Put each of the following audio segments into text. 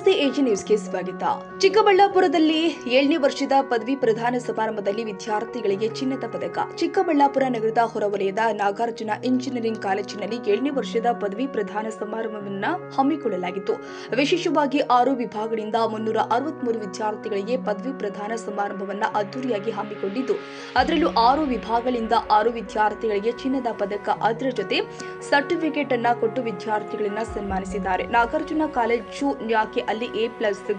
ನಮಸ್ತೆ ಎಜಿ ನ್ಯೂಸ್ಗೆ ಸ್ವಾಗತ. ಚಿಕ್ಕಬಳ್ಳಾಪುರದಲ್ಲಿ 7ನೇ ವರ್ಷದ ಪದವಿ ಪ್ರದಾನ ಸಮಾರಂಭದಲ್ಲಿ ವಿದ್ಯಾರ್ಥಿಗಳಿಗೆ ಚಿನ್ನದ ಪದಕ. ಚಿಕ್ಕಬಳ್ಳಾಪುರ ನಗರದ ಹೊರವಲಯದ ನಾಗಾರ್ಜುನ ಇಂಜಿನಿಯರಿಂಗ್ ಕಾಲೇಜಿನಲ್ಲಿ 7ನೇ ವರ್ಷದ ಪದವಿ ಪ್ರದಾನ ಸಮಾರಂಭವನ್ನು ಹಮ್ಮಿಕೊಳ್ಳಲಾಗಿತ್ತು. ವಿಶೇಷವಾಗಿ 6 ವಿಭಾಗಗಳಿಂದ 363 ವಿದ್ಯಾರ್ಥಿಗಳಿಗೆ ಪದವಿ ಪ್ರದಾನ ಸಮಾರಂಭವನ್ನು ಅದ್ದೂರಿಯಾಗಿ ಹಮ್ಮಿಕೊಂಡಿದ್ದು, ಅದರಲ್ಲೂ 6 ವಿಭಾಗಗಳಿಂದ 6 ವಿದ್ಯಾರ್ಥಿಗಳಿಗೆ ಚಿನ್ನದ ಪದಕ, ಅದರ ಜೊತೆ ಸರ್ಟಿಫಿಕೇಟ್ ಅನ್ನ ಕೊಟ್ಟು ವಿದ್ಯಾರ್ಥಿಗಳನ್ನ ಸನ್ಮಾನಿಸಿದ್ದಾರೆ. ನಾಗಾರ್ಜುನ ಕಾಲೇಜು ಯಾಕೆ ಅಲ್ಲಿ A+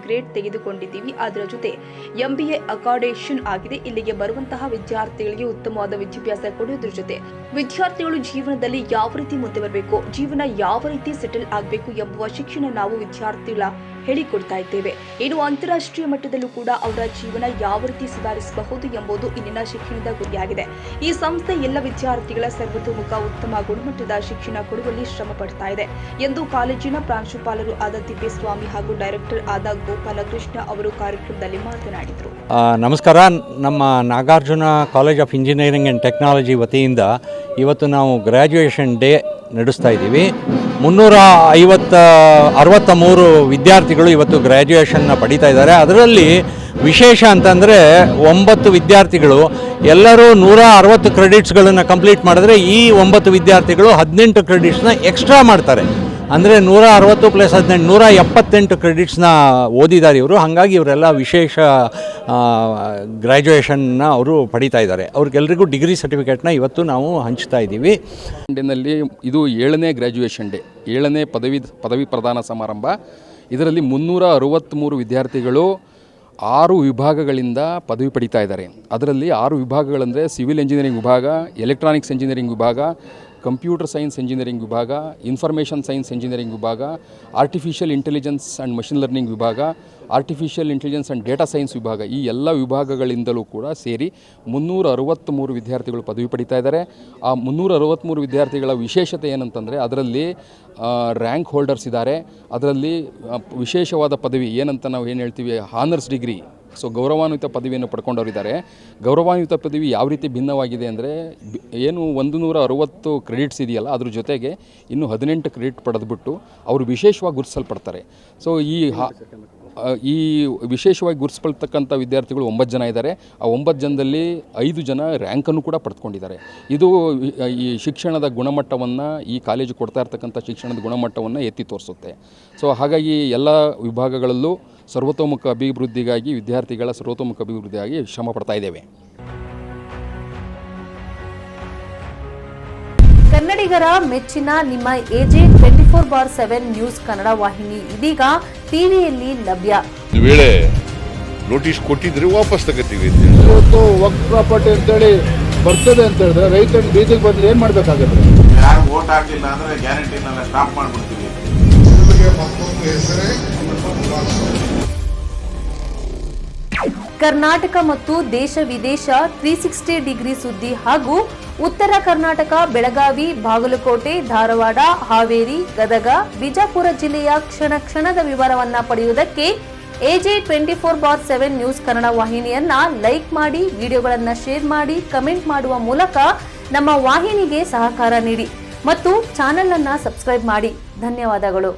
ಗ್ರೇಡ್ ತೆಗೆದುಕೊಂಡಿದ್ದೀವಿ, ಅದರ ಜೊತೆ MBA ಅಕಾಡೆಷನ್ ಆಗಿದೆ. ಇಲ್ಲಿಗೆ ಬರುವಂತಹ ವಿದ್ಯಾರ್ಥಿಗಳಿಗೆ ಉತ್ತಮವಾದ ವಿದ್ಯಾಭ್ಯಾಸ ಕೊಡುವುದರ ಜೊತೆ ವಿದ್ಯಾರ್ಥಿಗಳು ಜೀವನದಲ್ಲಿ ಯಾವ ರೀತಿ ಮುಂದೆ ಬರಬೇಕು, ಜೀವನ ಯಾವ ರೀತಿ ಸೆಟಲ್ ಆಗಬೇಕು ಎಂಬುವ ಶಿಕ್ಷಣ ನಾವು ವಿದ್ಯಾರ್ಥಿಗಳ ಹೇಳಿಕೊಡ್ತಾ ಇದ್ದೇವೆ. ಇನ್ನು ಅಂತಾರಾಷ್ಟ್ರೀಯ ಮಟ್ಟದಲ್ಲೂ ಕೂಡ ಅವರ ಜೀವನ ಯಾವ ರೀತಿ ಸುಧಾರಿಸಬಹುದು ಎಂಬುದು ಇಲ್ಲಿನ ಶಿಕ್ಷಣದ ಗುರಿಯಾಗಿದೆ. ಈ ಸಂಸ್ಥೆ ಎಲ್ಲ ವಿದ್ಯಾರ್ಥಿಗಳ ಸರ್ವತೋಮುಖ ಉತ್ತಮ ಗುಣಮಟ್ಟದ ಶಿಕ್ಷಣ ಕೊಡುವಲ್ಲಿ ಶ್ರಮ ಪಡ್ತಾ ಇದೆ ಎಂದು ಕಾಲೇಜಿನ ಪ್ರಾಂಶುಪಾಲರು ಆದ ತಿಪ್ಪೇಸ್ವಾಮಿ ಹಾಗೂ ಡೈರೆಕ್ಟರ್ ಆದ ಗೋಪಾಲಕೃಷ್ಣ ಅವರು ಕಾರ್ಯಕ್ರಮದಲ್ಲಿ ಮಾತನಾಡಿದರು. ನಮಸ್ಕಾರ. ನಮ್ಮ Nagarjuna college of engineering and technology ವತಿಯಿಂದ ಇವತ್ತು ನಾವು ಗ್ರ್ಯಾಜುಯೇಷನ್ ಡೇ ನಡೆಸ್ತಾ ಇದ್ದೀವಿ. 363 ವಿದ್ಯಾರ್ಥಿಗಳು ಇವತ್ತು ಗ್ರ್ಯಾಜುಯೇಷನ್ನ ಪಡೀತಾ ಇದ್ದಾರೆ. ಅದರಲ್ಲಿ ವಿಶೇಷ ಅಂತಂದರೆ 9 ವಿದ್ಯಾರ್ಥಿಗಳು ಎಲ್ಲರೂ 160 ಕ್ರೆಡಿಟ್ಸ್ಗಳನ್ನು ಕಂಪ್ಲೀಟ್ ಮಾಡಿದ್ರೆ, ಈ 9 ವಿದ್ಯಾರ್ಥಿಗಳು 18 ಕ್ರೆಡಿಟ್ಸ್ನ ಎಕ್ಸ್ಟ್ರಾ ಮಾಡ್ತಾರೆ. ಅಂದರೆ 160 + 18 178 ಕ್ರೆಡಿಟ್ಸ್ನ ಓದಿದ್ದಾರೆ ಇವರು. ಹಾಗಾಗಿ ಇವರೆಲ್ಲ ವಿಶೇಷ ಗ್ರ್ಯಾಜುಯೇಷನ್ನ ಅವರು ಪಡೀತಾ ಇದ್ದಾರೆ. ಅವ್ರಿಗೆಲ್ಲರಿಗೂ ಡಿಗ್ರಿ ಸರ್ಟಿಫಿಕೇಟ್ನ ಇವತ್ತು ನಾವು ಹಂಚ್ತಾ ಇದ್ದೀವಿ. ಡೇನಲ್ಲಿ ಇದು 7ನೇ ಗ್ರ್ಯಾಜುಯೇಷನ್ ಡೇ, 7ನೇ ಪದವಿ ಪ್ರದಾನ ಸಮಾರಂಭ. ಇದರಲ್ಲಿ 363 ವಿದ್ಯಾರ್ಥಿಗಳು 6 ವಿಭಾಗಗಳಿಂದ ಪದವಿ ಪಡೀತಾ ಇದ್ದಾರೆ. ಅದರಲ್ಲಿ 6 ವಿಭಾಗಗಳಂದರೆ ಸಿವಿಲ್ ಇಂಜಿನಿಯರಿಂಗ್ ವಿಭಾಗ, ಎಲೆಕ್ಟ್ರಾನಿಕ್ಸ್ ಇಂಜಿನಿಯರಿಂಗ್ ವಿಭಾಗ, ಕಂಪ್ಯೂಟರ್ ಸೈನ್ಸ್ ಇಂಜಿನಿಯರಿಂಗ್ ವಿಭಾಗ, ಇನ್ಫಾರ್ಮೇಷನ್ ಸೈನ್ಸ್ ಇಂಜಿನಿಯರಿಂಗ್ ವಿಭಾಗ, artificial intelligence and machine learning ವಿಭಾಗ, artificial intelligence and data science ವಿಭಾಗ. ಈ ಎಲ್ಲ ವಿಭಾಗಗಳಿಂದಲೂ ಕೂಡ ಸೇರಿ 363 ವಿದ್ಯಾರ್ಥಿಗಳು ಪದವಿ ಪಡೀತಾ ಇದ್ದಾರೆ. ಆ 363 ವಿದ್ಯಾರ್ಥಿಗಳ ವಿಶೇಷತೆ ಏನಂತಂದರೆ, ಅದರಲ್ಲಿ ರ್ಯಾಂಕ್ ಹೋಲ್ಡರ್ಸ್ ಇದ್ದಾರೆ. ಅದರಲ್ಲಿ ವಿಶೇಷವಾದ ಪದವಿ ಏನಂತ ನಾವು ಏನು ಹೇಳ್ತೀವಿ, ಹಾನರ್ಸ್ ಡಿಗ್ರಿ, ಸೊ ಗೌರವಾನ್ವಿತ ಪದವಿಯನ್ನು ಪಡ್ಕೊಂಡವರಿದ್ದಾರೆ. ಗೌರವಾನ್ವಿತ ಪದವಿ ಯಾವ ರೀತಿ ಭಿನ್ನವಾಗಿದೆ ಅಂದರೆ, ಏನು 160 ಕ್ರೆಡಿಟ್ಸ್ ಇದೆಯಲ್ಲ, ಅದ್ರ ಜೊತೆಗೆ ಇನ್ನು 18 ಕ್ರೆಡಿಟ್ ಪಡೆದುಬಿಟ್ಟು ಅವರು ವಿಶೇಷವಾಗಿ ಗುರುತಿಸಲ್ಪಡ್ತಾರೆ. ಸೊ ಈ ವಿಶೇಷವಾಗಿ ಗುರುತಿಸಲ್ಪಡ್ತಕ್ಕಂಥ ವಿದ್ಯಾರ್ಥಿಗಳು 9 ಜನ ಇದ್ದಾರೆ. ಆ 9 ಜನದಲ್ಲಿ 5 ಜನ ರ್ಯಾಂಕನ್ನು ಕೂಡ ಪಡೆದುಕೊಂಡಿದ್ದಾರೆ. ಇದು ಈ ಶಿಕ್ಷಣದ ಗುಣಮಟ್ಟವನ್ನು, ಈ ಕಾಲೇಜು ಕೊಡ್ತಾ ಇರ್ತಕ್ಕಂಥ ಶಿಕ್ಷಣದ ಗುಣಮಟ್ಟವನ್ನು ಎತ್ತಿ ತೋರಿಸುತ್ತೆ. ಸೊ ಹಾಗಾಗಿ ಎಲ್ಲ ವಿಭಾಗಗಳಲ್ಲೂ ಸರ್ವತೋಮುಖ ಅಭಿವೃದ್ಧಿಗಾಗಿ, ವಿದ್ಯಾರ್ಥಿಗಳ ಸರ್ವತೋಮುಖ ಅಭಿವೃದ್ಧಿಗಾಗಿ ಶ್ರಮ ಪಡ್ತಾ ಇದ್ದೇವೆ. ಕನ್ನಡಿಗರ ಮೆಚ್ಚಿನ ನಿಮ್ಮ AJ 24/7 ನ್ಯೂಸ್ ಕನ್ನಡ ವಾಹಿನಿ ಇದೀಗ ಟಿವಿಯಲ್ಲಿ ಲಭ್ಯ. ಒಂದು ವೇಳೆ ನೋಟಿಸ್ ಕೊಟ್ಟಿದ್ರೆ ವಾಪಸ್ ತಗೋತೀವಿ. ಇವತ್ತು ವಕ್ಫ್ ಪ್ರಾಪರ್ಟಿ ಅಂತೇಳಿ ಬರ್ತದೆ ಅಂತ ಹೇಳಿದ್ರೆ ರೈತರು ಬೀದಿಗೆ ಬಂದ್ರೆ ಏನ್ ಮಾಡ್ಬೇಕಾಗುತ್ತೆ? ಯಾರು ವೋಟ್ ಹಾಕಲಿಲ್ಲ ಅಂದ್ರೆ ಗ್ಯಾರಂಟಿನೆಲ್ಲ ಸ್ಟಾಪ್ ಮಾಡ್ಬಿಡ್ತೀವಿ. ಕರ್ನಾಟಕ ಮತ್ತು ದೇಶ ವಿದೇಶ 360 ಡಿಗ್ರಿ ಸುದ್ದಿ ಹಾಗೂ ಉತ್ತರ ಕರ್ನಾಟಕ, ಬೆಳಗಾವಿ, ಬಾಗಲಕೋಟೆ, ಧಾರವಾಡ, ಹಾವೇರಿ, ಗದಗ, ಬಿಜಾಪುರ ಜಿಲ್ಲೆಯ ಕ್ಷಣ ಕ್ಷಣದ ವಿವರವನ್ನ ಪಡೆಯುವುದಕ್ಕೆ AJ 24/7 ನ್ಯೂಸ್ ಕನ್ನಡ ವಾಹಿನಿಯನ್ನ ಲೈಕ್ ಮಾಡಿ, ವಿಡಿಯೋಗಳನ್ನ ಶೇರ್ ಮಾಡಿ, ಕಮೆಂಟ್ ಮಾಡುವ ಮೂಲಕ ನಮ್ಮ ವಾಹಿನಿಗೆ ಸಹಕಾರ ನೀಡಿ ಮತ್ತು ಚಾನೆಲ್ ಅನ್ನ ಸಬ್ಸ್ಕ್ರೈಬ್ ಮಾಡಿ. ಧನ್ಯವಾದಗಳು.